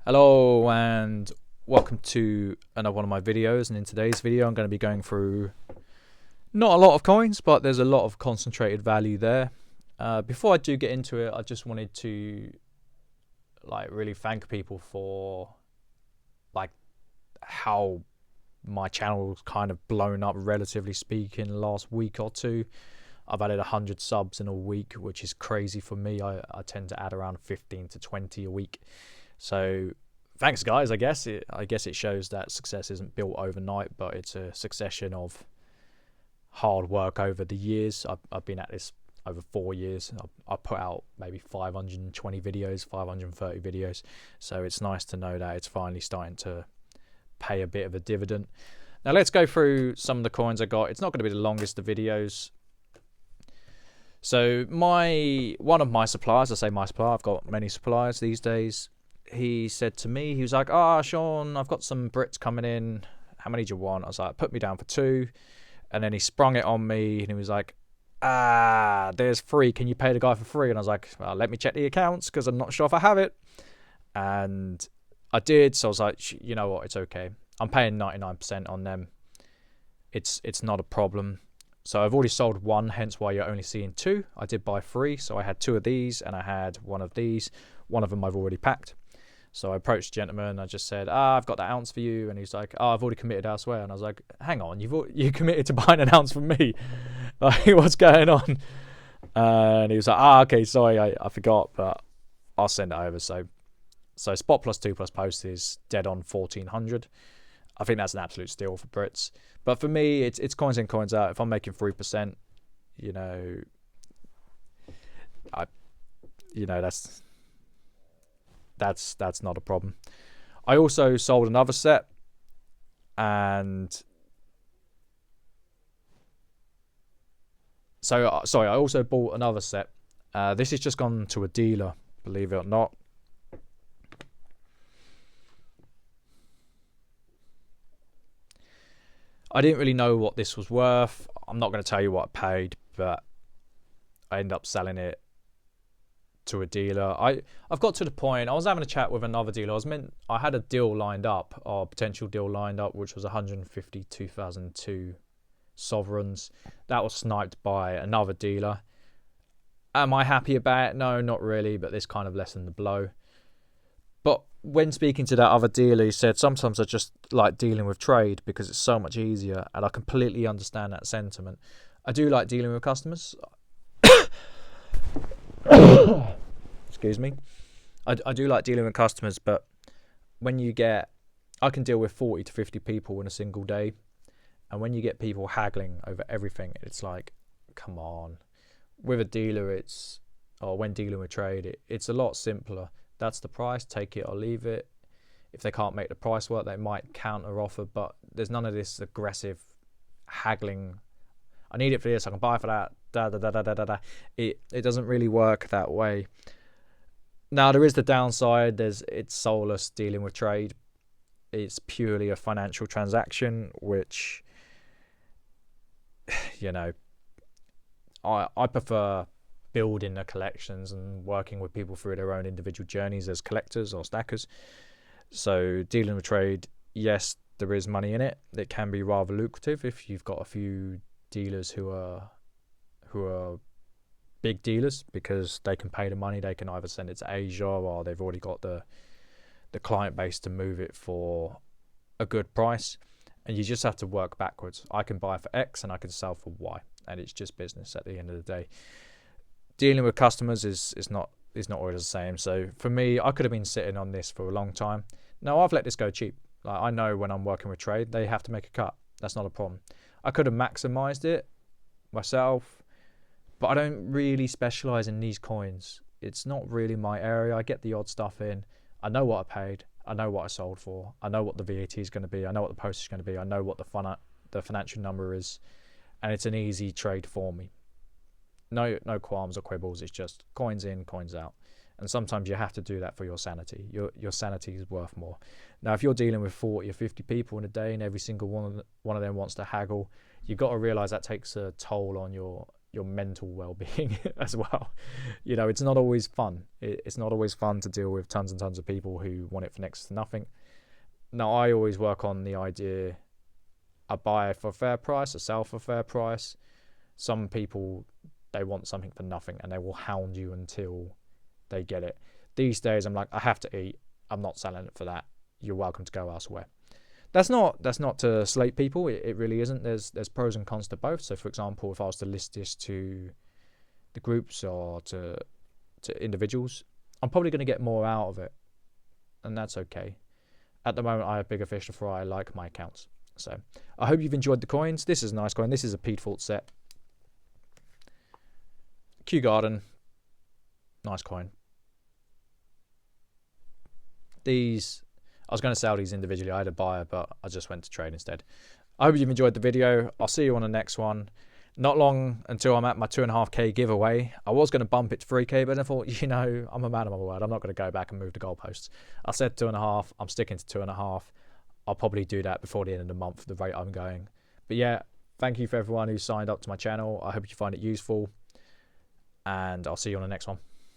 Hello and welcome to another one of my videos, and in today's video I'm going to be going through not a lot of coins, but there's a lot of concentrated value there. Before I do get into it, I just wanted to really thank people for how my channel's kind of blown up, relatively speaking, last week or two. I've added 100 subs in a week, which is crazy for me. I tend to add around 15 to 20 a week. So thanks guys. I guess it shows that success isn't built overnight, but it's a succession of hard work over the years. I've been at this over 4 years. I put out maybe 520 videos, 530 videos. So it's nice to know that it's finally starting to pay a bit of a dividend. Now let's go through some of the coins I got. It's not going to be the longest of videos. So one of my suppliers, I say my supplier, I've got many suppliers these days. He said to me, he was like, Sean, I've got some Brits coming in. How many do you want? I was like, put me down for 2. And then he sprung it on me and he was like, there's 3. Can you pay the guy for 3? And I was like, well, let me check the accounts because I'm not sure if I have it. And I did. So I was like, you know what? It's okay. I'm paying 99% on them. It's not a problem. So I've already sold 1, hence why you're only seeing 2. I did buy 3. So I had 2 of these and I had 1 of these. One of them I've already packed. So I approached the gentleman. I just said, "I have got that ounce for you," and he's like, "I've already committed elsewhere." And I was like, "Hang on, you committed to buying an ounce from me? Like, what's going on?" And he was like, "Okay, sorry, I forgot, but I'll send it over." So spot plus 2 plus post is dead on 1400. I think that's an absolute steal for Brits. But for me, it's coins in, coins out. If I'm making 3%, that's not a problem. I also sold another set, and so sorry, I also bought another set. This has just gone to a dealer, believe it or not. I didn't really know what this was worth. I'm not going to tell you what I paid, but I ended up selling it to a dealer. I've got to the point, I was having a chat with another dealer. I had a deal lined up, or potential deal lined up, which was 150 2002 sovereigns. That was sniped by another dealer. Am I happy about it? No, not really, but this kind of lessened the blow. But when speaking to that other dealer, he said sometimes I just like dealing with trade because it's so much easier, and I completely understand that sentiment. I do like dealing with customers. Excuse me. I do like dealing with customers, but when I can deal with 40 to 50 people in a single day, and when you get people haggling over everything, it's like, come on. With a dealer, when dealing with trade, it's a lot simpler. That's the price, take it or leave it. If they can't make the price work, they might counter offer, but there's none of this aggressive haggling. I need it for this, I can buy for that. It doesn't really work that way. Now there is the downside. It's soulless dealing with trade. It's purely a financial transaction, which I prefer building the collections and working with people through their own individual journeys as collectors or stackers. So dealing with trade, yes, there is money in it. It can be rather lucrative if you've got a few dealers who are big dealers, because they can pay the money. They can either send it to Asia, or they've already got the client base to move it for a good price, and you just have to work backwards. I can buy for X and I can sell for Y, and it's just business at the end of the day. Dealing with customers is not always the same. So for me, I could have been sitting on this for a long time. No, I've let this go cheap. Like, I know when I'm working with trade, they have to make a cut. That's not a problem. I could have maximized it myself, but I don't really specialize in these coins. It's not really my area. I get the odd stuff in. I know what I paid. I know what I sold for. I know what the VAT is going to be. I know what the postage is going to be. I know what the financial number is, and it's an easy trade for me. No qualms or quibbles. It's just coins in, coins out. And sometimes you have to do that for your sanity. Your sanity is worth more. Now, if you're dealing with 40 or 50 people in a day, and every single one of them wants to haggle, you've got to realize that takes a toll on your your mental well-being as well. You know, it's not always fun. It's not always fun to deal with tons and tons of people who want it for next to nothing. Now, I always work on the idea, I buy for a fair price, I sell for a fair price. Some people, they want something for nothing and they will hound you until they get it. These days, I'm like, I have to eat. I'm not selling it for that. You're welcome to go elsewhere. That's not to slate people. It really isn't. There's pros and cons to both. So, for example, if I was to list this to the groups or to individuals, I'm probably going to get more out of it, and that's okay. At the moment, I have bigger fish to fry. I like my accounts. So, I hope you've enjoyed the coins. This is a nice coin. This is a Piedfort set. Kew Garden. Nice coin. These, I was going to sell these individually. I had a buyer, but I just went to trade instead. I hope you've enjoyed the video. I'll see you on the next one. Not long until I'm at my 2.5k giveaway. I was going to bump it to 3k, but I thought, you know, I'm a man of my word. I'm not going to go back and move the goalposts. I said 2.5. I'm sticking to 2.5. I'll probably do that before the end of the month, the rate I'm going. But yeah, thank you for everyone who signed up to my channel. I hope you find it useful. And I'll see you on the next one.